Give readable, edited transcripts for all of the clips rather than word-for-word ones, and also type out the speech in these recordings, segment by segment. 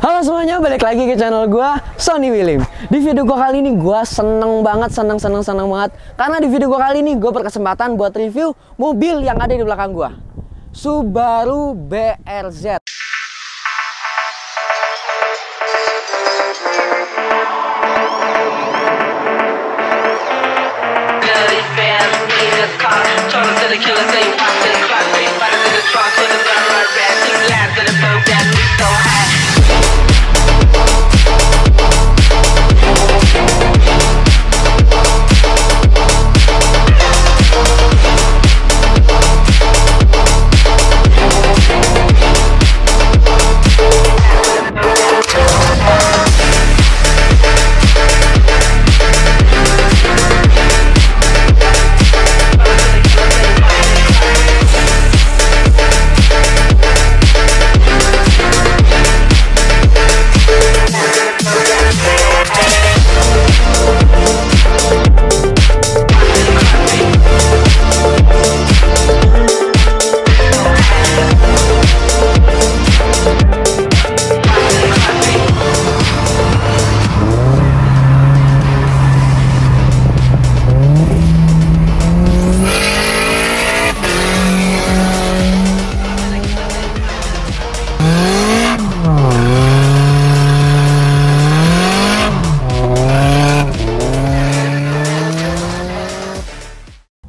Halo semuanya, balik lagi ke channel gua, Sony Willim. Di video gua kali ini gua seneng banget karena di video gua kali ini gua berkesempatan buat review mobil yang ada di belakang gua, Subaru BRZ.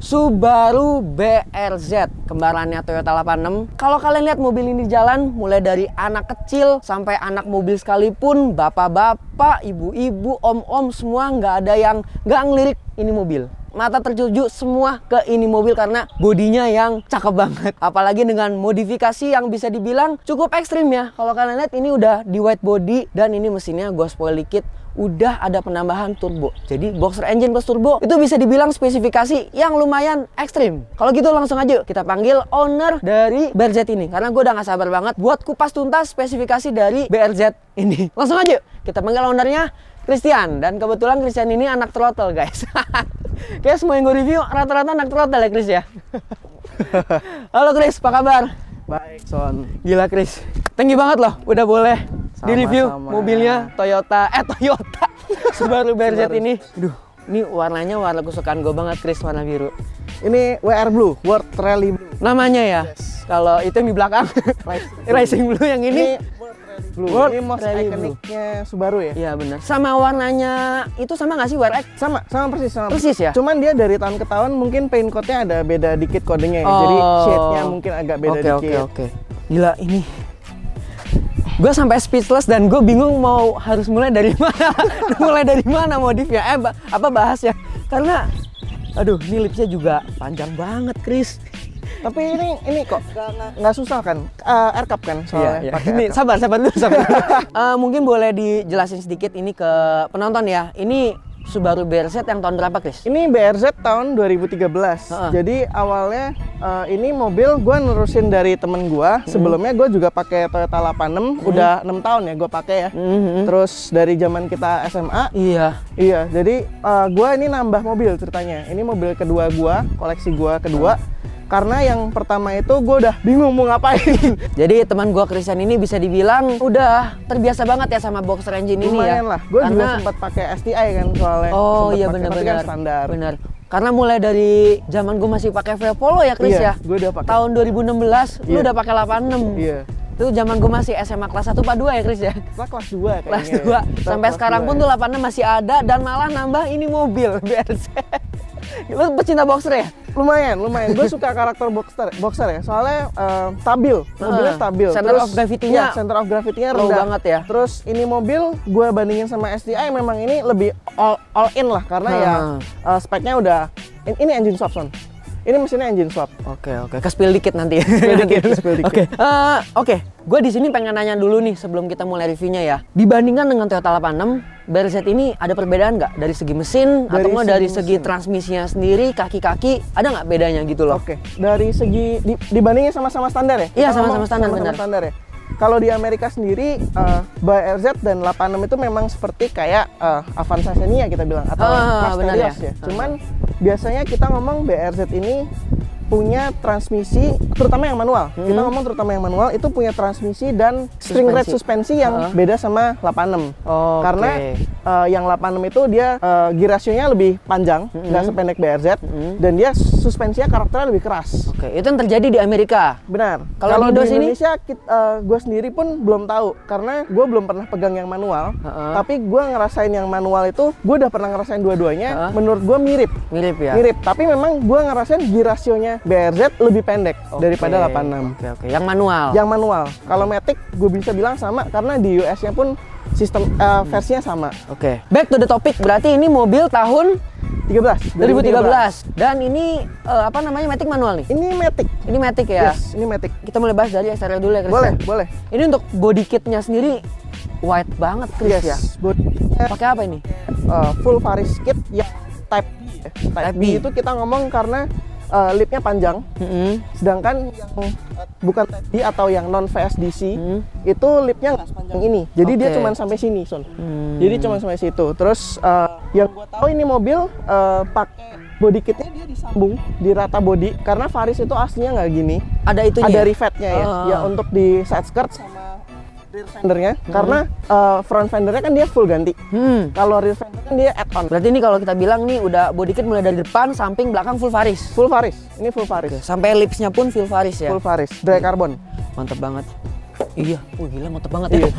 Subaru BRZ, kembarannya Toyota 86. Kalau kalian lihat mobil ini jalan, mulai dari anak kecil sampai anak mobil sekalipun, bapak-bapak, ibu-ibu, om-om, semua nggak ada yang nggak ngelirik ini mobil. Mata tertuju semua ke ini mobil karena bodinya yang cakep banget. Apalagi dengan modifikasi yang bisa dibilang cukup ekstrim ya. Kalau kalian lihat ini udah di white body dan ini mesinnya gue spoil dikit, udah ada penambahan turbo. Jadi boxer engine plus turbo itu bisa dibilang spesifikasi yang lumayan ekstrim. Kalau gitu langsung aja kita panggil owner dari BRZ ini, karena gue udah gak sabar banget buat kupas tuntas spesifikasi dari BRZ ini. Langsung aja kita panggil ownernya, Christian. Dan kebetulan Christian ini anak throttle guys. Kayak semua yang gue review rata-rata anak throttle ya Chris ya. Halo Chris, apa kabar? Baik Son. Gila Chris, thank you banget loh udah boleh di-review mobilnya Toyota Subaru BRZ ini. Aduh, ini warnanya warna kesukaan gue banget Chris, warna biru. Ini WR Blue, World Rally Blue Namanya ya? Yes. Kalau itu yang di belakang Racing Blue, yang ini Blue. World ini most Rally ikoniknya Subaru ya? Iya benar. Sama warnanya itu sama nggak sih WRX? Sama persis. Persis ya? Cuman dia dari tahun ke tahun mungkin paint code-nya ada beda dikit kodenya ya. Jadi shade-nya mungkin agak beda dikit. Oke. Gila ini. Gue sampai speechless dan gue bingung mau harus mulai dari mana. Modifnya. Bahasnya. Karena aduh, ini lipsnya juga panjang banget, Chris. Tapi ini kok nggak susah kan? Air cup kan soalnya. Iya. Ini sabar dulu. Mungkin boleh dijelasin sedikit ini ke penonton ya. Ini Subaru BRZ yang tahun berapa, Chris? Ini BRZ tahun 2013. Jadi awalnya ini mobil gue nerusin dari temen gue. Sebelumnya gue juga pakai Toyota 86. Udah 6 tahun ya gue pakai ya. Terus dari zaman kita SMA. Iya. Jadi gue ini nambah mobil ceritanya. Ini mobil kedua gue, koleksi gue kedua. Karena yang pertama itu gue udah bingung mau ngapain. Jadi teman gue Christian ini bisa dibilang udah terbiasa banget ya sama boxer engine ini ya. Lumayan lah, gue juga sempat pakai STI kan soalnya. Oh iya benar-benar. Standar. Benar. Karena mulai dari zaman gue masih pakai V Polo ya Chris ya. Gue udah pakai. Tahun 2016 lu udah pakai 86. Iya. Itu zaman gue masih SMA kelas 1 Pak 2 ya Chris ya. Kelas 2 kayaknya. Kelas 2. Sampai sekarang pun tuh 86 masih ada dan malah nambah ini mobil BRZ. Lu pecinta boxer ya? Lumayan. Gue suka karakter boxer ya. Soalnya stabil, mobilnya stabil. Center of gravity-nya center of gravity-nya low rendah banget ya. Terus ini mobil gue bandingin sama STI memang ini lebih all in lah karena ya speknya udah ini engine swap Son. Ini mesinnya engine swap. Oke. Ke-spill dikit nanti. Oke. Gue di sini pengen nanya dulu nih sebelum kita mulai reviewnya ya. Dibandingkan dengan Toyota 86, BRZ ini ada perbedaan nggak dari segi mesin atau nggak dari segi transmisinya sendiri, kaki-kaki, ada nggak bedanya gitu loh? Oke. Dari segi dibandingin sama-sama standar ya? Iya, sama-sama standar benar. Standar ya. Kalau di Amerika sendiri, BRZ dan 86 itu memang seperti kayak Avanza Xenia kita bilang atau Asterios ya. Cuman biasanya kita ngomong BRZ ini punya transmisi, terutama yang manual. Kita ngomong terutama yang manual itu punya transmisi dan string rate suspensi yang beda sama 86. Karena yang 86 itu dia gear ratio-nya lebih panjang, nggak sependek BRZ, dan dia suspensinya karakternya lebih keras. Oke, itu yang terjadi di Amerika. Benar. Kalau di Indonesia, gue sendiri pun belum tahu karena gue belum pernah pegang yang manual. Tapi gue ngerasain yang manual itu, gue udah pernah ngerasain dua-duanya. Menurut gue mirip. Mirip ya. Mirip. Tapi memang gue ngerasain gear ratio-nya BRZ lebih pendek daripada 86. Oke. Yang manual. Yang manual. Kalau Matic gue bisa bilang sama karena di US-nya pun sistem versinya sama. Oke. Back to the topic. Berarti ini mobil tahun 2013. Dan ini apa namanya, Matic manual nih? Ini Matic. Ini Matic ya? Yes, ini Matic. Kita mulai bahas dari eksterior dulu ya, Chris. Boleh, ya? boleh. Ini untuk body kitnya sendiri white banget, Chris ya? Body-nya pakai apa ini? Full Varis kit yang Type B ya. Type B itu kita ngomong karena lipnya panjang, sedangkan yang bukan Type B atau yang non VSDC itu lipnya nggak sepanjang ini, jadi dia cuma sampai sini, Son. Jadi cuma sampai situ. Terus yang gua tahu ini mobil pakai body kitnya dia disambung di rata body karena Varis itu aslinya nggak gini. Ada itunya. Ada rivetnya ya untuk di side skirt sama rear fendernya, karena front fendernya kan dia full ganti. Kalau rear fender kan dia add on. Berarti ini kalau kita bilang nih udah body kit mulai dari depan, samping, belakang full Varis. Full Varis. Ini full Varis. Sampai lipsnya pun full Varis ya. Full Varis. Dry carbon. Mantep banget. Iya, gila mantep banget ya.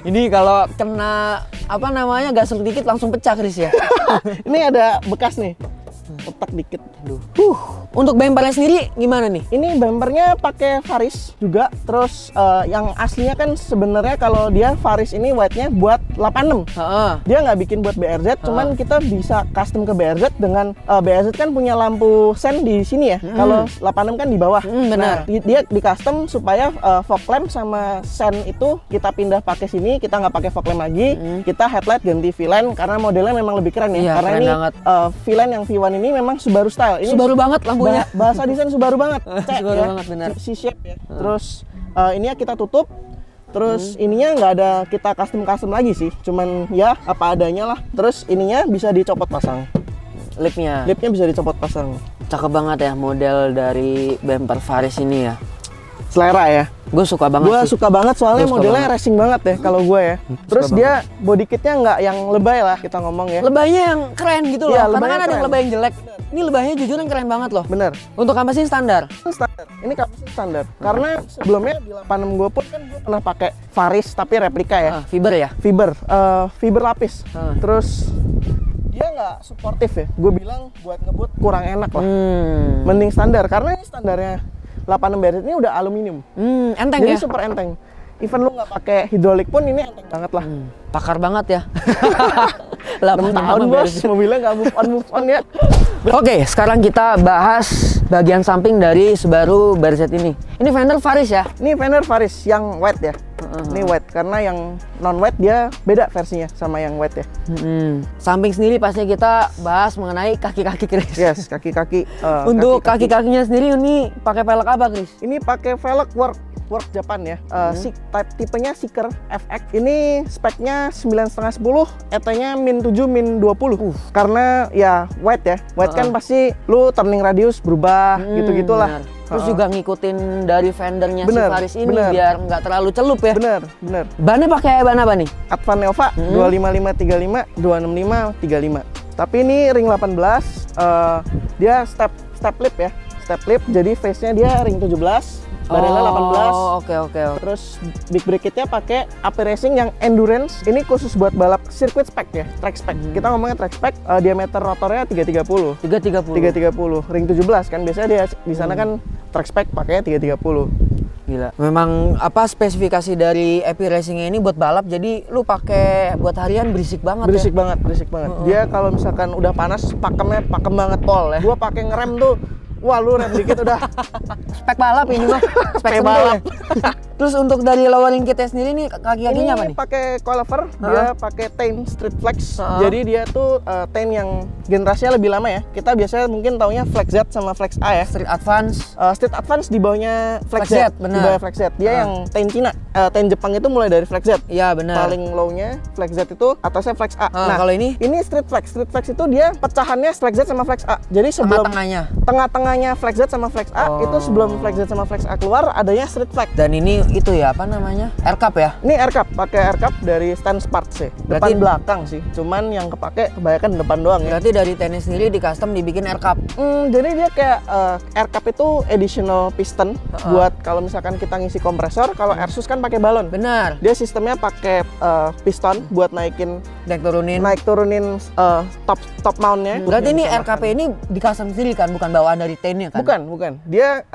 Ini kalau kena apa namanya gasuk dikit langsung pecah, Chris ya. Ini ada bekas nih. Retak dikit. Aduh. Untuk bumpernya sendiri gimana nih? Ini bumpernya pakai Varis juga. Terus yang aslinya kan sebenarnya kalau dia Varis ini white-nya buat 86. Dia nggak bikin buat BRZ, cuman kita bisa custom ke BRZ dengan BRZ kan punya lampu sen di sini ya. Kalau 86 kan di bawah. Benar. Nah, dia di custom supaya fog lamp sama sen itu kita pindah pakai sini, kita nggak pakai fog lamp lagi. Kita headlight ganti V-line karena modelnya memang lebih keren ya. Iya, karena keren ini V-line yang V1 ini memang Subaru style. Ini Subaru banget lampunya. Bahasa desain Subaru banget. Subaru banget, benar. C-shape ya. Terus ininya kita tutup. Terus ininya nggak ada kita custom lagi sih. Cuman ya apa adanya lah. Terus ininya bisa dicopot pasang. Lipnya bisa dicopot pasang. cakep banget ya model dari bumper Varis ini ya. Selera ya. Gue suka banget. Gue suka banget soalnya modelnya racing banget ya kalau gue ya. Terus dia body kitnya nggak yang lebay lah kita ngomong ya. Lebaynya yang keren gitu loh. Iya, karena kan ada yang lebay yang jelek. Ini lebaynya jujur yang keren banget loh. Bener. Untuk kampasin standar. Standar. Ini kampasin standar. Karena sebelumnya di 86 gue pun kan gue pernah pakai Varis tapi replika ya. Fiber ya. Fiber lapis. Terus dia nggak suportif ya. Gue bilang buat ngebut kurang enak lah. Mending standar karena ini standarnya 86 BRZ ini udah aluminium. Enteng jadi ya. super enteng. Even lu nggak pakai hidrolik pun ini enteng banget lah. Pakar banget ya. 6 tahun bos, mobilnya nggak move on ya. Oke, sekarang kita bahas bagian samping dari Subaru BRZ ini. Ini fender Varis ya? Ini fender Varis yang white ya. Ini white karena yang non white dia beda versinya sama yang white ya. Samping sendiri pastinya kita bahas mengenai kaki-kaki Chris. Yes, kaki-kaki. Untuk kaki-kakinya sendiri ini pakai velg apa Chris? Ini pakai velg work Japan ya. Tipenya Seeker FX. Ini speknya 9,5/10, ET-nya -7 -20. Karena ya white ya. White kan pasti lu turning radius berubah gitu-gitulah. Terus juga ngikutin dari fendernya si Varis ini biar nggak terlalu celup ya. Bener. Bannya pakai ban apa nih? Advan Nova 255 35, 265 35. Tapi ini ring 18, dia step lip ya. Step lip, jadi face-nya dia ring 17. Badannya 18. Oke. Terus big brake kitnya pakai AP Racing yang endurance. Ini khusus buat balap sirkuit spec ya, track spec. Kita ngomongnya track spec. Diameter rotornya 330. 330. Ring 17 kan biasanya dia di sana kan track spec pakainya 330. Gila. Memang apa spesifikasi dari AP Racing ini buat balap, jadi lu pakai buat harian berisik banget. Berisik banget. Dia kalau misalkan udah panas pakemnya pakem banget pol ya. Gua pakai ngerem tuh. Wah, lu rem dikit udah spek balap ini mah. Spek balap. Terus untuk dari lowering kitnya sendiri nih kaki-kakinya apa nih? Ini pakai coilover, dia pakai Tain Street Flex. Jadi dia tuh Tain yang generasinya lebih lama ya. Kita biasanya mungkin taunya Flex Z sama Flex A ya. Street Advance. Street Advance di bawahnya Flex Z, bener. Di bawah Flex Z. Dia yang Tain Cina. Tain Jepang itu mulai dari Flex Z. Iya benar. Paling low-nya Flex Z itu atasnya Flex A. Nah, kalau ini Street Flex. Street Flex itu dia pecahannya Flex Z sama Flex A. Jadi sebelum tengah-tengahnya Flex Z sama Flex A itu sebelum Flex Z sama Flex A keluar adanya Street Flex. Dan ini itu ya apa namanya? Air cup ya? Ini air cup, pakai air cup dari Stance Parts sih. Depan belakang sih. Cuman yang kepake kebanyakan depan doang ya. Berarti dari tenis sendiri di custom dibikin air cup. Jadi dia kayak air cup itu additional piston buat kalau misalkan kita ngisi kompresor. Kalau Airsus kan pakai balon. Benar. Dia sistemnya pakai piston buat naik turunin top mountnya. Berarti ini RKP ini di custom sendiri kan, bukan bawaan dari Tainnya kan? Bukan. Dia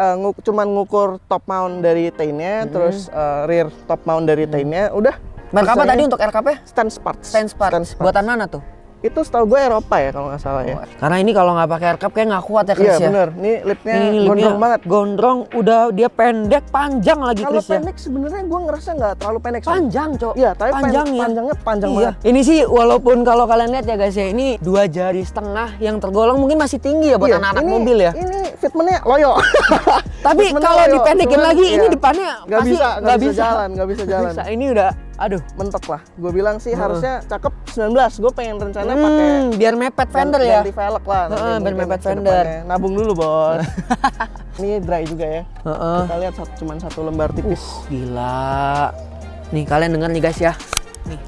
cuman ngukur top mount dari Tainnya, terus rear top mount dari Tainnya, udah. Merek apa tadi untuk RKP? Stance Parts. Buatan mana tuh? Itu setahu gue Eropa ya kalau nggak salah ya. Karena ini kalau nggak pakai air cup kayak nggak kuat ya Chris ya. Iya bener, ini lipnya gondrong banget. Gondrong, udah dia pendek, panjang lagi Chris ya. Kalau pendek sebenarnya gue ngerasa nggak terlalu pendek. Panjang Cok. Iya, tapi panjangnya panjang banget. Ini sih walaupun kalau kalian lihat ya guys ya, ini 2 jari setengah yang tergolong mungkin masih tinggi ya buat anak-anak mobil ya. Ini fitmentnya loyo. Tapi kalau dipendekin lagi ini depannya nggak bisa jalan. Ini udah aduh mentok lah. Gue bilang sih harusnya cakep 19. Gue pengen rencana pakai biar mepet fender ya. Ganti velg lah. Biar mepet fender. Nabung dulu bos. Ini dry juga ya. Kita lihat cuma 1 lembar tipis. Gila. Nih kalian dengar nih guys ya. Nih.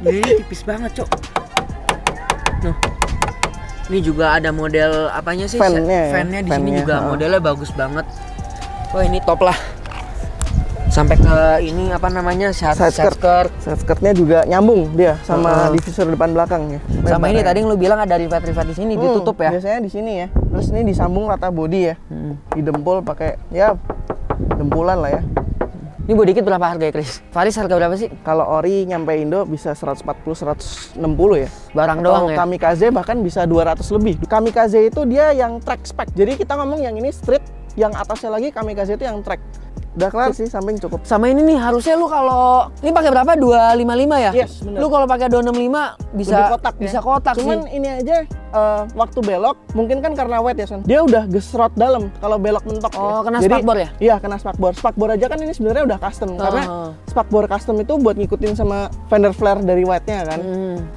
Ini tipis banget cok. Noh. Ini juga ada model apanya sih? Fan-nya di sini juga modelnya bagus banget. Wah ini top lah. Sampai ke ini apa namanya? Side skirtnya juga nyambung dia sama diffuser depan belakang ya. Sama ini tadi yang lu bilang ada rivet di sini ditutup ya. Biasanya di sini ya. Terus ini disambung rata body ya. Didempul pakai ya dempulan lah ya. Ini body kit berapa harga ya, Chris? Varis harga berapa sih? Kalau ori nyampe Indo bisa 140-160 ya. Barang doang ya? Kamikaze bahkan bisa 200 lebih. Kamikaze itu dia yang track spec. Jadi kita ngomong yang ini street, yang atasnya lagi Kamikaze itu yang track. Udah kelar sih, samping cukup. Sama ini nih harusnya lu kalau ini pakai berapa? 255 ya? Yes, bener. Lu kalau pakai 265 bisa kotak Cuman sih. ini aja waktu belok mungkin kan karena wet ya Son. Dia udah gesrot dalam kalau belok mentok. Kena spakbor ya? Iya, kena spakbor. Spakbor aja kan ini sebenarnya udah custom karena spakbor custom itu buat ngikutin sama fender flare dari wetnya kan.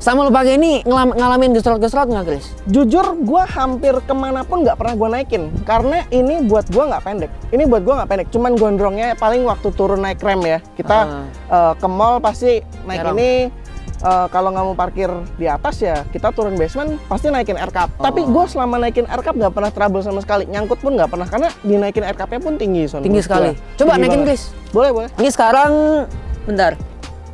Sama lu pakai ini ngalamin gesrot-gesrot nggak, Chris? Jujur gua hampir kemanapun nggak pernah gua naikin karena ini buat gua nggak pendek. Ini buat gua nggak pendek, cuman gondrongnya paling waktu turun naik rem ya. Kita ke mall pasti naik ini. Kalau nggak mau parkir di atas ya kita turun basement pasti naikin air cup. Tapi gue selama naikin air cup nggak pernah trouble sama sekali. Nyangkut pun nggak pernah karena dinaikin air cupnya pun tinggi. Tinggi sekali. Coba naikin Chris. Boleh. Ini sekarang bentar.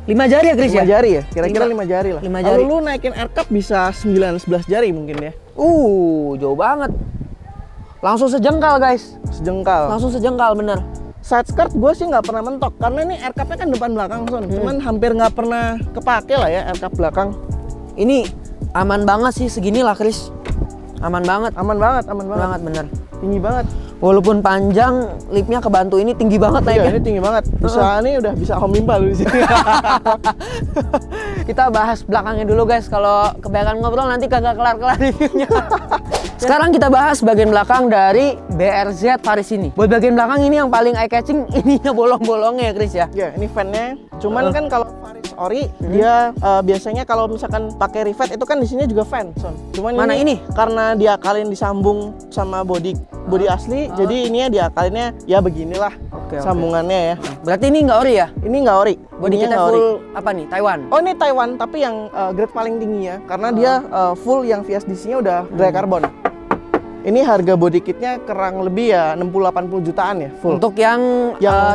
5 jari ya Chris ya? 5 jari ya? Kira-kira 5 jari lah. 5 jari. Kalau lu naikin air cup bisa 9-11 jari mungkin ya. Jauh banget. Langsung sejengkal guys. Langsung sejengkal bener. Side skirt gue sih nggak pernah mentok karena ini air cup-nya kan depan belakang Son. Cuman hampir nggak pernah kepake lah ya air cup belakang. Ini aman banget sih segini lah Chris. Aman banget bener. Tinggi banget. Walaupun panjang, lipnya kebantu ini tinggi banget naiknya. Iya, ini tinggi banget. Ini udah bisa home impal lu di sini. Kita bahas belakangnya dulu guys. Kalau kebanyakan ngobrol nanti kagak kelar-kelar reviewnya. Sekarang kita bahas bagian belakang dari BRZ Varis ini. Buat bagian belakang ini yang paling eye catching ininya bolong-bolongnya ya Chris ya. Ya, ini fan-nya. Cuman kan kalau Varis ori dia biasanya kalau misalkan pakai rivet itu kan di sini juga fan, Son. Cuman mana ini? Karena diakalin disambung sama body asli, jadi ininya diakalinnya ya beginilah sambungannya ya. Berarti ini nggak ori ya? Ini nggak ori. Body kita full apa nih? Taiwan? Oh ini Taiwan, tapi yang grade paling tinggi ya. Karena dia full yang VSDC-nya udah dry carbon. Ini harga body kitnya kurang lebih ya 60-80 jutaan ya full. Untuk yang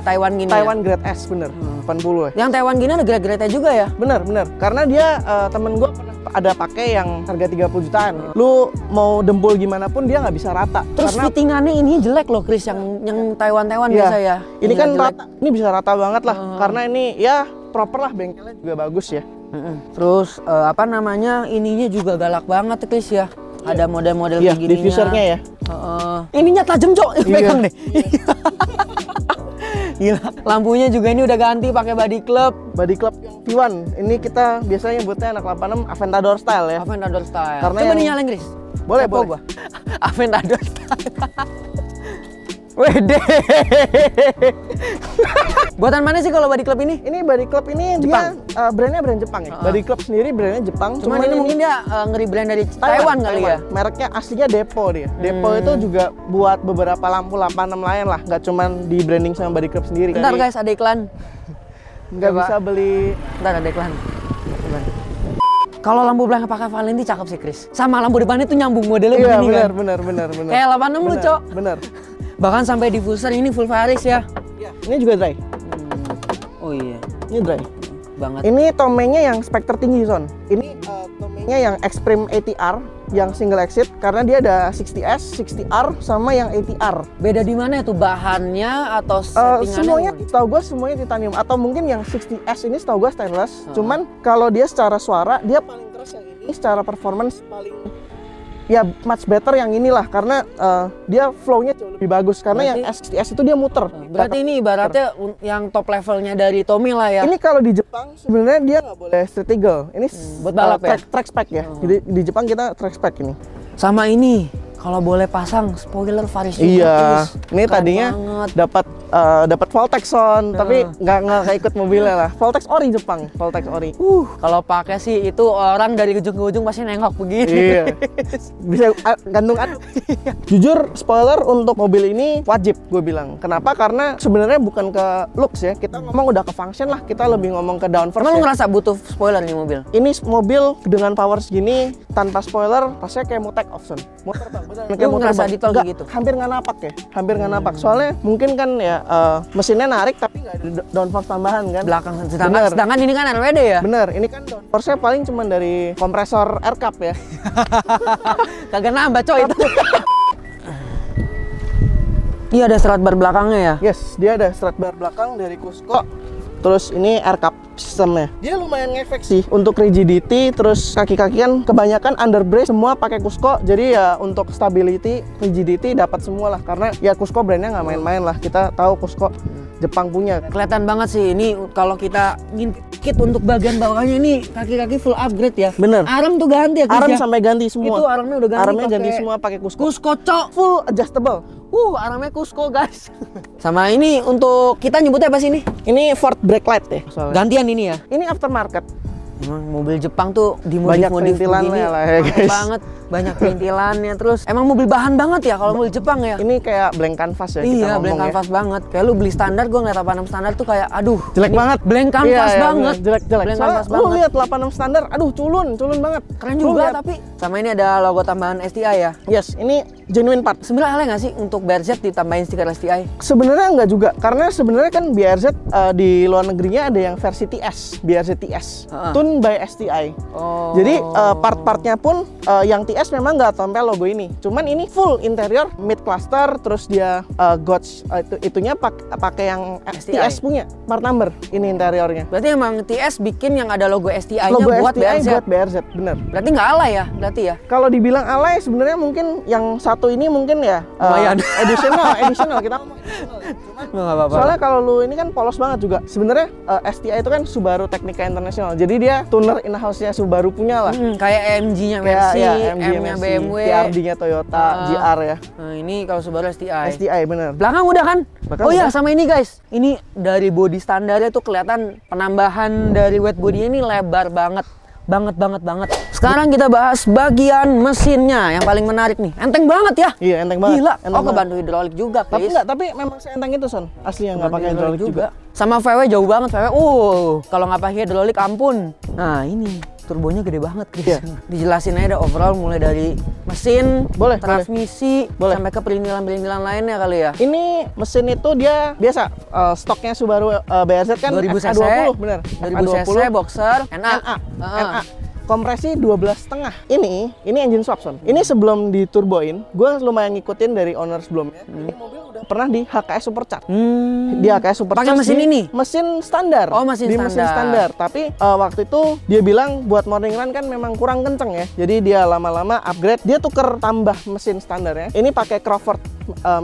Taiwan gini Taiwan ya? grade S bener, 80 ya. Yang Taiwan gini ada grade-grade juga ya? Bener. Karena dia temen gue pernah ada pakai yang harga 30 jutaan. Lu mau dempul gimana pun dia nggak bisa rata. Terus karena fittingannya ini jelek loh Chris, yang Taiwan biasa ya. Ini kan rata, ini bisa rata banget lah. Karena ini ya proper lah, bengkelnya juga bagus ya. Terus apa namanya, ininya juga galak banget Chris ya. Ada model-model Iya, kayak gininya. diffusernya ya. Ininya tajam, Cok. Iya. Pegang deh. Gila. Lampunya juga ini udah ganti pakai body club. Body club yang V1. Ini kita biasanya nyebutnya anak 86 Aventador style ya. Aventador style. Karena Coba yang- dinyalain, Chris. Boleh, Kepo boleh. gua. Aventador style. Wede. Buatan mana sih kalau body club ini? Ini body club ini Jepang. dia brandnya brand Jepang ya. Body club sendiri brandnya Jepang. Cuman ini mungkin dia nge-rebrand dari Taiwan kali ya. Mereknya aslinya Depo dia. Depo itu juga buat beberapa lampu 86 lain lah, nggak cuman di branding sama body club sendiri. Bentar guys, ada iklan. Nggak Coba. bisa beli. Bentar, ada iklan. Coba. Kalau lampu belakang pakai Valenti cakep sih, Chris. Sama lampu depannya tuh nyambung modelnya Iya begini kan. benar. Kayak 86 lu, Cok. Bener. Bahkan sampai diffuser ini full Varis ya. Ini juga dry. Oh iya, Ini dry. banget. Ini tomenya yang spek tertinggi, Son. Ini tomenya yang Extreme ATR, yang single exit, karena dia ada 60S, 60R, sama yang ATR. Beda di mana itu bahannya atau settingannya? Semuanya, setahu gue semuanya titanium. Atau mungkin yang 60S ini setahu gue stainless. Cuman kalau dia secara suara, dia paling keras yang ini. Secara performance paling ya much better yang inilah, karena dia flow-nya jauh lebih bagus. Karena yang STS itu dia muter. Berarti ini ibaratnya yang top levelnya dari Tommy lah ya. Ini kalau di Jepang sebenarnya dia nggak boleh street eagle. Ini buat balap ya? track spec ya. Jadi di Jepang kita track spec ini. Sama ini, kalau boleh pasang spoiler Varis juga, Iya. Chris. Ini Keren tadinya banget. dapat Voltex Son, tapi nggak ikut mobilnya lah. Voltex ori Jepang, Voltex ori. Kalau pakai sih itu orang dari ujung ke ujung pasti nengok begini. Iya. Bisa gantung aduk. Jujur spoiler untuk mobil ini wajib gue bilang. Kenapa? Karena sebenarnya bukan ke looks ya. Kita ngomong udah ke function lah. Kita lebih ngomong ke downforce. Emang lu Ya. ngerasa butuh spoiler nih mobil? Ini mobil dengan power segini tanpa spoiler, rasanya kayak mau take off Son. Motor tau, beneran kayak Lu motor ngerasa bang. di tol Nggak, gitu? hampir nggak napak ya. Hampir nggak napak. Soalnya mungkin kan ya mesinnya narik tapi nggak ada downforce tambahan kan. Belakang Bener. sedangkan ini kan RWD ya. Bener, ini kan downforce-nya paling cuma dari kompresor air cup ya. Kagak nambah coy itu. Iya ada serat bar belakangnya ya. Yes, dia ada strut bar belakang dari Cusco. Terus ini air cup sistemnya. Dia lumayan ngefek sih untuk rigidity, terus kaki-kaki kan kebanyakan underbrace semua pakai Cusco. Jadi ya untuk stability, rigidity dapat semua lah, karena ya Cusco brandnya nggak main-main lah. Kita tahu Cusco Jepang punya. Kelihatan banget sih ini kalau kita ngintip untuk bagian bawahnya ini kaki-kaki full upgrade ya. Bener. Arm tuh ganti ya, Chris, Arm ya? sampai ganti semua. Itu armnya udah ganti. Armnya ganti pakai semua pakai Cusco. Cusco, Cok. Full adjustable. Armnya Cusco, guys. Sama ini untuk kita nyebutnya apa sih ini? Ini Ford brake light ya. soalnya. Gantian ini ya. Ini aftermarket. Emang mobil Jepang tuh Banyak dimodif-modif perintilannya begini, lah ya, mantep guys. banget, banyak perintilannya. Terus emang mobil bahan banget ya kalau mobil Jepang ya. Ini kayak blank canvas ya kita Iya, ngomong blank ya. canvas banget. Kayak lu beli standar, gua ngeliat 86 standar tuh kayak aduh, Jelek ini banget. Blank canvas Iya, banget. Jelek. Blank Soalnya canvas lu banget. lihat 86 standar, aduh culun banget. Keren Lu juga lihat. tapi sama ini ada logo tambahan STI ya. Yes, ini genuine part. Sebenarnya aneh nggak sih untuk BRZ ditambahin stiker STI? Sebenarnya nggak juga, karena sebenarnya kan BRZ di luar negerinya ada yang versi TS, BRZ TS, Tune by STI. Jadi part-partnya pun yang TS memang nggak tempel logo ini. Cuman ini full interior mid cluster, terus dia gauge itunya pakai yang STI. TS punya part number ini interiornya. Berarti emang TS bikin yang ada logo STI-nya Logo buat STI BRZ. buat BRZ, bener. Berarti nggak alay ya, berarti ya? Kalau dibilang alay sebenarnya mungkin yang satu ini mungkin ya Lumayan. additional kita ngomong additional. Cuman Nggak apa-apa. soalnya kalau lu ini kan polos banget juga. Sebenarnya STI itu kan Subaru Technica International. Jadi dia tuner in-house-nya Subaru punya lah. Kayak AMG-nya Kayak Mercy, ya, M-nya BMW, TRD-nya Toyota, GR ya. Nah, ini kalau Subaru STI. STI bener. Belakang udah kan? Belakang Oh iya, udah. sama ini guys. Ini dari body standarnya tuh kelihatan penambahan dari wet body ini lebar banget. Banget. Sekarang kita bahas bagian mesinnya yang paling menarik nih. Enteng banget ya? Iya, enteng banget. Gila. Enteng Oh, banget. kebantu hidrolik juga, Tapi Chris. enggak, tapi memang seenteng itu Son. Aslinya nggak pakai hidrolik juga. Sama VW jauh banget VW. Kalau nggak pakai hidrolik ampun. Nah, ini turbonya gede banget, Chris. Iya. Dijelasin aja deh overall mulai dari mesin, Boleh, transmisi, boleh. sampai ke perintilan-perintilan lainnya kali ya. Ini mesin itu dia biasa stoknya Subaru BRZ kan 2000 cc, FA20 bener. 2000 cc boxer, NA. NA. kompresi 12,5. Ini engine swap, Son. Ini sebelum diturboin, gue lumayan ngikutin dari owner sebelumnya. Ini mobil udah pernah di HKS Supercharge. Di HKS Supercharge. Pakai mesin ini? Mesin standar. Oh, mesin standar. Tapi waktu itu dia bilang buat morning run kan memang kurang kenceng ya. Jadi dia lama-lama upgrade, dia tuker tambah mesin standarnya. Ini pakai Crawford,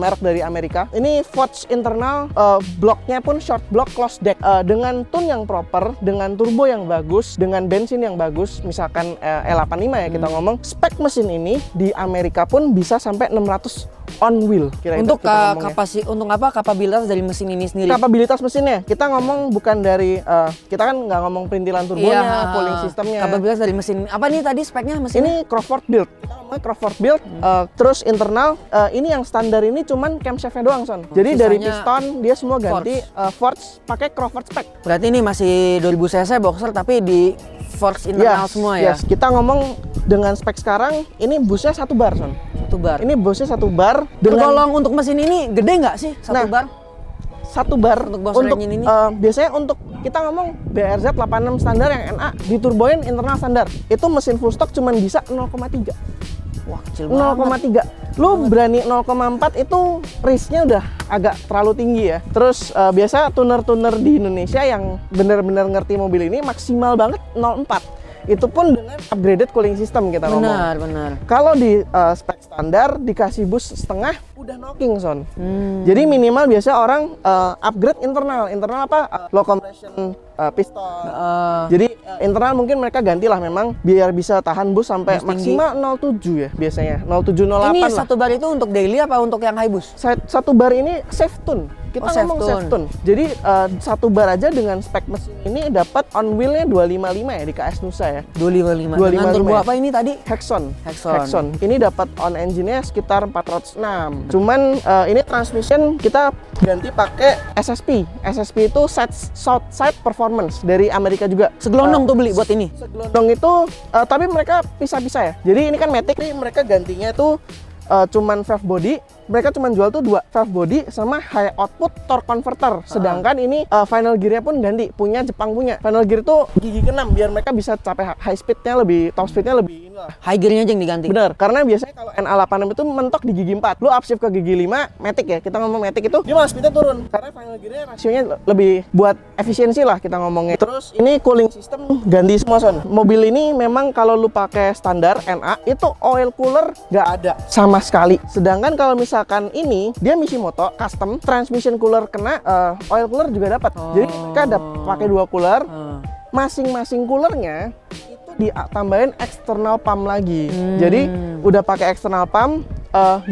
merek dari Amerika. Ini Forge internal, bloknya pun short block closed deck, dengan tune yang proper, dengan turbo yang bagus, dengan bensin yang bagus. Misalkan E85 ya kita ngomong. Spek mesin ini di Amerika pun bisa sampai 600 on wheel. Untuk kapabilitas dari mesin ini sendiri. Kapabilitas mesinnya kita ngomong bukan dari kita kan nggak ngomong perintilan turbonya, cooling sistemnya. Kapabilitas dari mesin apa nih tadi speknya mesin? Ini Crawford build. Kita ngomongnya Crawford build. Terus internal ini yang standar ini cuman camshaftnya doang, Son. Jadi dari piston dia semua ganti Forge pakai Crawford spec. Berarti ini masih 2000 cc boxer tapi di Forge internal semua ya. Yes. Kita ngomong dengan spek sekarang ini busnya 1 bar, Son. 1 bar. Ini busnya 1 bar. Tergolong untuk mesin ini gede nggak sih 1 bar? 1 bar untuk ini biasanya untuk kita ngomong BRZ 86 standar yang NA diturboin internal standar itu mesin full stock cuman bisa 0,3. Wah, kecil banget. 0,3. Lu berani 0,4 itu risknya udah agak terlalu tinggi ya. Terus biasa tuner-tuner di Indonesia yang bener-bener ngerti mobil ini maksimal banget 0,4. Itu pun dengan upgraded cooling system kita ngomong. Benar. Kalau di spek standar dikasih bus setengah udah knocking, Son. Jadi minimal biasa orang upgrade internal apa? Low compression piston. Jadi internal mungkin mereka gantilah memang biar bisa tahan bus sampai maksimal 07 ya biasanya. 0708 ini lah. 1 bar itu untuk daily apa untuk yang high bus? 1 bar ini safe tune. Kita ngomong safe tune. Jadi 1 bar aja dengan spek mesin ini dapat on wheelnya 255 ya di KS Nusa ya. 255. Dengan turbo apa ini tadi? Hexon. Ini dapat on engine-nya sekitar 406. Cuman ini transmission kita ganti pakai SSP. SSP itu Southside Performance dari Amerika juga. Segelondong tuh beli buat ini. Segelondong itu tapi mereka pisah-pisah ya. Jadi ini kan Matic nih mereka gantinya tuh cuman valve body, mereka cuman jual tuh 2 valve body sama high output torque converter. Sedangkan ini final gear-nya pun ganti, punya Jepang punya. Final gear tuh gigi ke-6 biar mereka bisa capai high speed-nya lebih, top speed-nya lebih inilah. High gear-nya aja yang diganti. Bener, karena biasanya kalau NA86 itu mentok di gigi 4. Lu upshift ke gigi 5, Matic ya. Kita ngomong Matic itu dia malah speed-nya turun karena final gear-nya rasionya lebih buat efisiensi lah kita ngomongnya. Terus ini cooling system ganti semua, Son. Mobil ini memang kalau lu pakai standar NA itu oil cooler nggak ada sama sekali. Sedangkan kalau misalkan ini dia Mishimoto custom transmission cooler kena, oil cooler juga dapat. Jadi mereka ada pakai 2 cooler. Masing-masing coolernya itu ditambahin external pump lagi. Jadi udah pakai external pump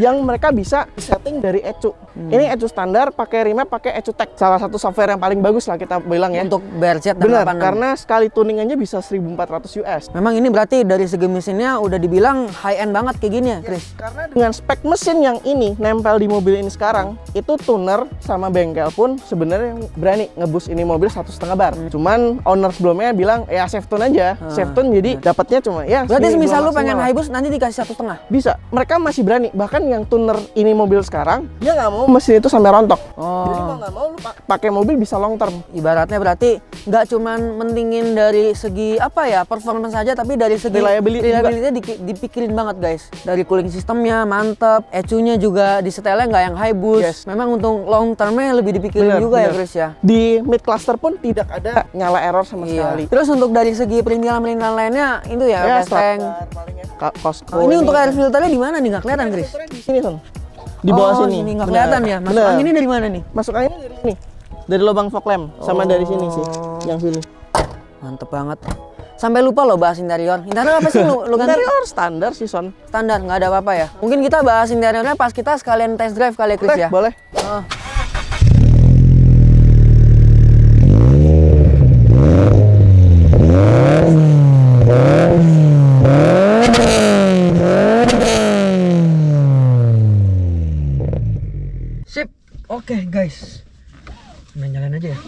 yang mereka bisa setting dari ECU. Ini ECU standar, pakai remap, pakai ECU Tech. Salah satu software yang paling bagus lah kita bilang ya. Untuk BRZ dan bener, 86. karena sekali tuning aja bisa 1.400 US. Memang ini berarti dari segi mesinnya udah dibilang high end banget kayak gini ya, Chris? Karena dengan spek mesin yang ini nempel di mobil ini sekarang, itu tuner sama bengkel pun sebenarnya berani ngebus ini mobil 1,5 bar. Cuman owner sebelumnya bilang ya safe tune aja, safe tune jadi dapatnya cuma ya. Berarti semisal lu pengen high bus nanti dikasih 1,5? Bisa, mereka masih berani. Bahkan yang tuner ini mobil sekarang, dia nggak mau mesin itu sampai rontok. Jadi mau nggak mau lu pakai mobil bisa long term. Ibaratnya berarti nggak cuman mentingin dari segi apa ya performance saja, tapi dari segi reliability-nya dipikirin banget guys. Dari cooling sistemnya mantep, ECU-nya juga disetelnya nggak yang high boost. Memang untuk long termnya lebih dipikirin juga ya Chris ya. Di mid cluster pun tidak ada nyala error sama sekali. Terus untuk dari segi perintilan-perintilan lainnya itu ya, Mustang. Ini untuk air filternya di mana nih? Nggak kelihatan Chris? Di sini Son. Di bawah sini. Nggak kelihatan ya. Masuk anginnya dari mana nih? Masuk anginnya dari sini. Dari lubang fog lamp sama dari sini sih. Yang sini. Mantep banget. Sampai lupa loh bahas interior. Interior apa sih lu ganti? Interior standar sih Son. Standar, nggak ada apa-apa ya. Mungkin kita bahas interiornya pas kita sekalian test drive kali ya Chris ya. Boleh. Oke guys, jalan aja ya.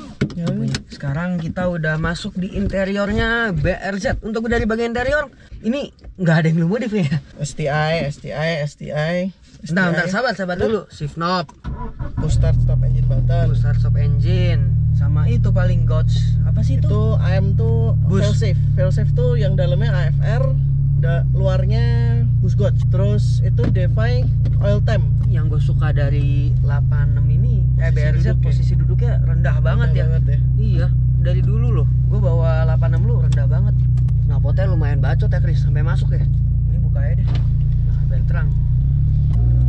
Sekarang kita udah masuk di interiornya BRZ. Untuk dari bagian interior ini nggak ada yang belum modif ya. STI. Bentar, sabar dulu. Shift knob, push start stop engine button. push start stop engine, Sama itu paling gauge. Apa sih itu? Itu AM tuh failsafe. Failsafe tuh yang dalamnya AFR, luarnya bus gauge. Terus itu DeFi oil temp. Yang gue suka dari 86 ini BRZ posisi duduknya rendah banget ya. Iya, dari dulu loh. Gue bawa 86 lu rendah banget. Knalpotnya lumayan bacot ya Chris, sampai masuk ya. Ini buka aja deh. Nah, biar terang.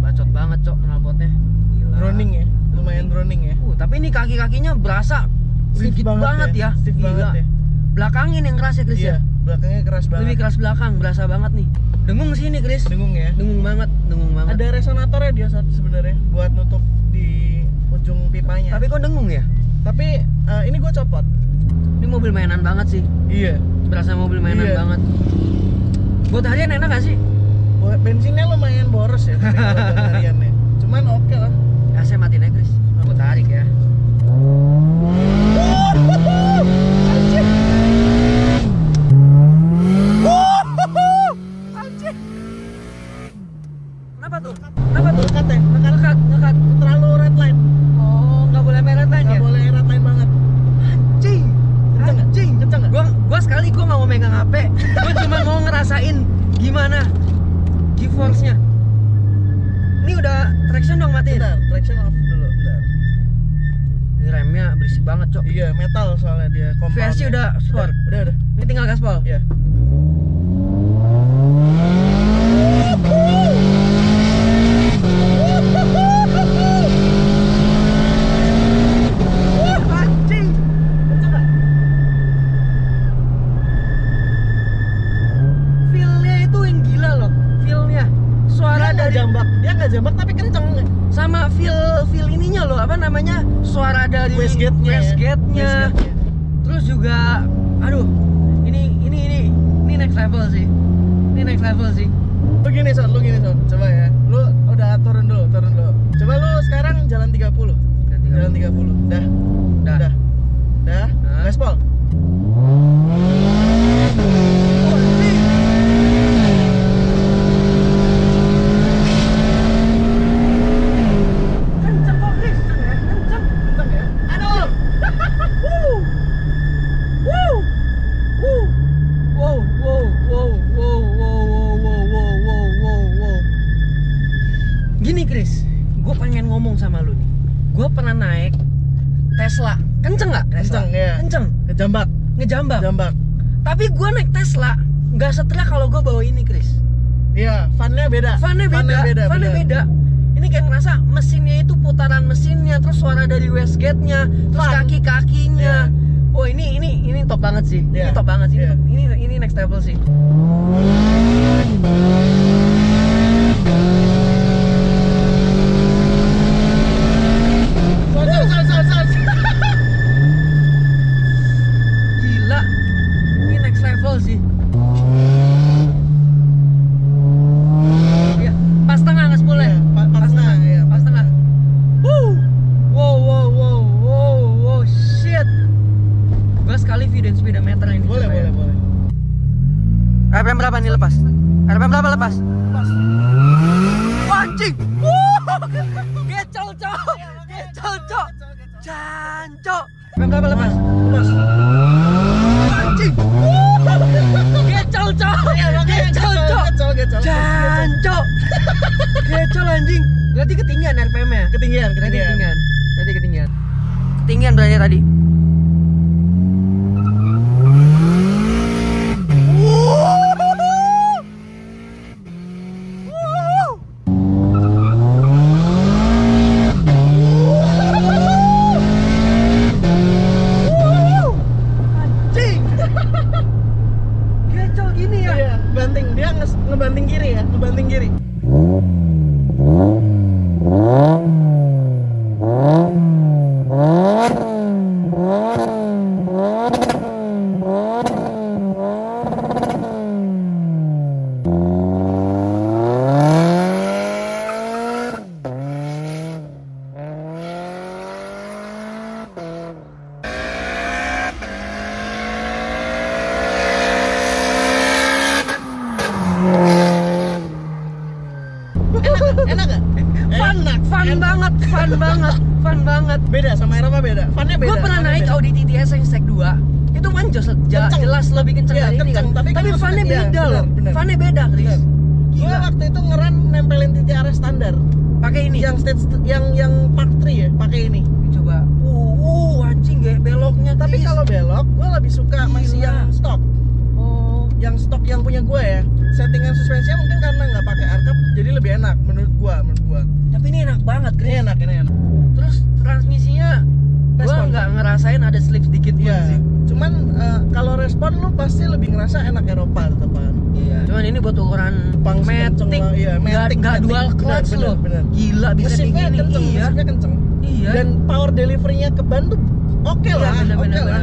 Bacot banget cok knalpotnya. Gila. Droning ya, lumayan droning ya. Tapi ini kaki-kakinya berasa stiff banget ya. Stiff banget ya. Belakangin yang keras ya Chris ya. Belakangnya keras banget. Lebih keras belakang, berasa banget nih. Dengung sih ini Chris. Dengung ya. Dengung banget. Ada resonatornya dia sebenarnya buat nutup di ujung pipanya. Tapi kok dengung ya? Tapi ini gue copot. Ini mobil mainan banget sih. Iya. Berasa mobil mainan banget. Buat harian enak gak sih? Bensinnya lumayan boros ya tapi kalau buat hariannya. Cuman oke lah. Ya saya matiin aja Chris. Aku tarik ya. Kenapa tuh? Ngekat ya? Ngekat. Terlalu red line. Oh, nggak boleh red line ya? Nggak boleh red line banget. Anjing. Kenceng nggak? Gua sekali gua nggak mau megang HP. Gua cuma mau ngerasain gimana G-force-nya. Ini udah traction dong matiin. Bentar, traction off dulu, bentar. Ini remnya berisik banget, Cok. Iya, metal soalnya dia. VSC udah sport. Udah. Ini tinggal gaspol. Iya. Anjing. Feel-nya itu yang gila loh. Feel-nya. Suara dari Dia nggak jambak tapi kenceng. sama feel ininya loh, apa namanya? Suara dari wastegate-nya. Terus juga aduh, ini next level sih. Ini next level sih. Lu gini Son. Coba ya. Lu udah turun dulu. Coba lu sekarang jalan 30. Jalan 30. Dah. Gaspol. Kenceng kok, Chris. Kenceng ya. Aduh. Wow. Gini Chris, gue pengen ngomong sama lu nih. Gue pernah naik Tesla, kenceng nggak? Kenceng ya. Kenceng. Ngejambak. Tapi gue naik Tesla nggak setelah kalau gue bawa ini Chris. Iya, funnya beda. Beda. Ini kayak ngerasa mesinnya itu putaran mesinnya, terus suara dari wastegate-nya, terus kaki-kakinya. Oh ini top banget sih. Ini top banget sih. Ini next level sih. Gila. Ini next level sih. Ya, pas tengah nggak sepuluh ya? Pas tengah. Wow, shit. Gua sekali video dan speedometer ini. Boleh. RPM berapa nih lepas? RPM berapa lepas? Anjing. Gecol, Cok. Jancok. RPM berapa lepas? Anjing. Gecol, Cok. Jancok. Gecol anjing. Berarti ketinggian RPM-nya. Ketinggian. Berarti ketinggian berarti tadi. Anjing. Gecol gini ya. Iya, banting. Dia ngebanting kiri. Enak gak? Fun banget. Beda sama Eropa beda. Funnya beda. Gue pernah naik Audi TTS yang Stack 2. Itu kan jelas lebih kenceng dari ini kan. Tapi funnya beda loh. Funnya beda, Chris. Gue waktu itu ngeran nempelin TTRS standar. Pakai ini. Yang stage yang Park 3 ya, pakai ini. Coba. Anjing gak beloknya. Tapi kalau belok, gue lebih suka masih yang stok. Yang stok yang punya gue ya. Settingan suspensinya mungkin karena nggak pakai arkap, jadi lebih enak menurut gue. Tapi ini enak banget, Chris. Ini enak. Terus transmisinya gue nggak ngerasain ada slip sedikit pun sih. Cuman kalau respon lu pasti lebih ngerasa enak Eropa teman. Iya. Cuman ini buat ukuran matic, nggak dual clutch loh. Gila bisa mesinnya kayak gini. Kenceng, mesinnya kenceng. Iya. Dan power delivery-nya ke ban tuh oke lah. Benar.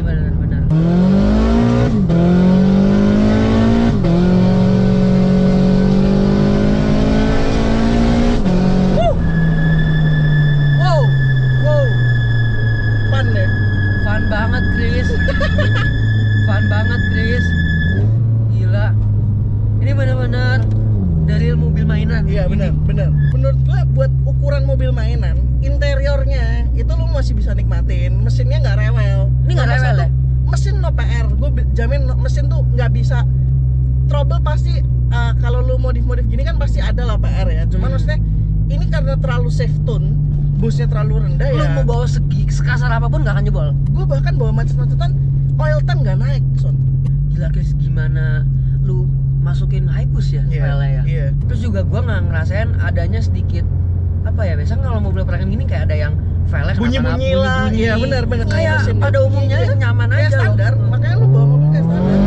Fun banget, Chris. Gila. Ini benar-benar dari mobil mainan. Iya, benar. Menurut gua buat ukuran mobil mainan, interiornya itu lu masih bisa nikmatin. Mesinnya nggak rewel. Ini nggak rewel ya? Mesin no PR. Gua jamin mesin tuh nggak bisa trouble pasti. Kalau lu modif gini kan pasti ada lah PR ya. Cuman maksudnya ini karena terlalu safe tune, busnya terlalu rendah lu ya. Lu mau bawa sekasar apapun nggak akan jebol. Gue bahkan bawa macet-macetan oil tank nggak naik, Son. Gila, Chris, gimana lu masukin Haibus ya filenya ya? Iya. Terus juga gue nggak ngerasain adanya sedikit apa ya, biasanya kalau mobil perangan gini kayak ada yang filenya bunyi-bunyi lah. Iya, benar. Kayak pada umumnya itu nyaman kayak aja standar. loh. Makanya lu bawa mobil kayak standar.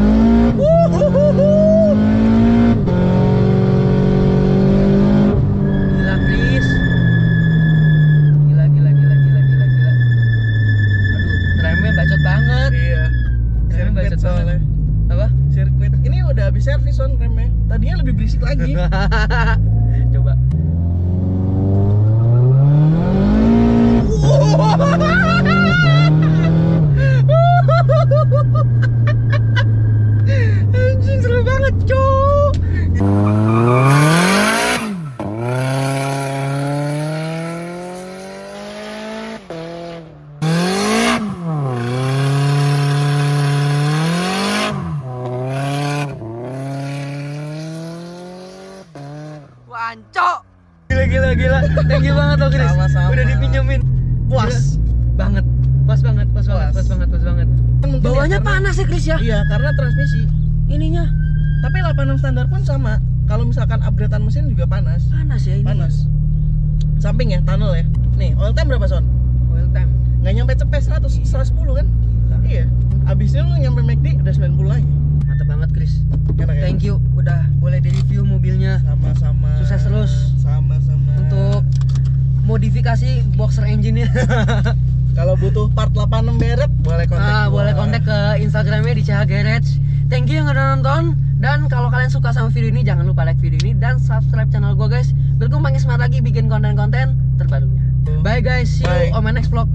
Gila, Chris. Gila. Aduh, remnya bacot banget. Iya. Remnya bacot banget. Apa? Sirkuit. Ini udah habis servis on remnya. Tadinya lebih berisik lagi. Coba. Anjing seru banget, cok. Wancok. Gila. Thank you banget loh, Chris. Sama-sama. Udah dipinjemin. Puas banget. Pas banget. Bawahnya panas ya, Chris ya? Iya, karena transmisi. Ininya Tapi 86 standar pun sama. Kalau misalkan upgradean mesin juga panas. panas ya ini. Panas. Samping ya, tunnel ya. Nih, oil time berapa, Son? Oil time. Nggak nyampe cepet 110 kan? Gila. Iya. Abisnya lu nyampe McD udah 90 lagi. Mantap banget, Chris. Enak ya? Thank you udah boleh di-review mobilnya. Sama-sama. Sukses terus. Sama-sama. Untuk modifikasi boxer engine-nya. Kalau butuh part 86 beret, boleh kontak gua. Boleh kontak ke Instagramnya di CH Garage. Thank you yang udah nonton. Dan kalau kalian suka sama video ini, jangan lupa like video ini dan subscribe channel gue, guys. Biar gue makin semangat lagi bikin konten-konten terbarunya. Bye guys, see you on my next vlog.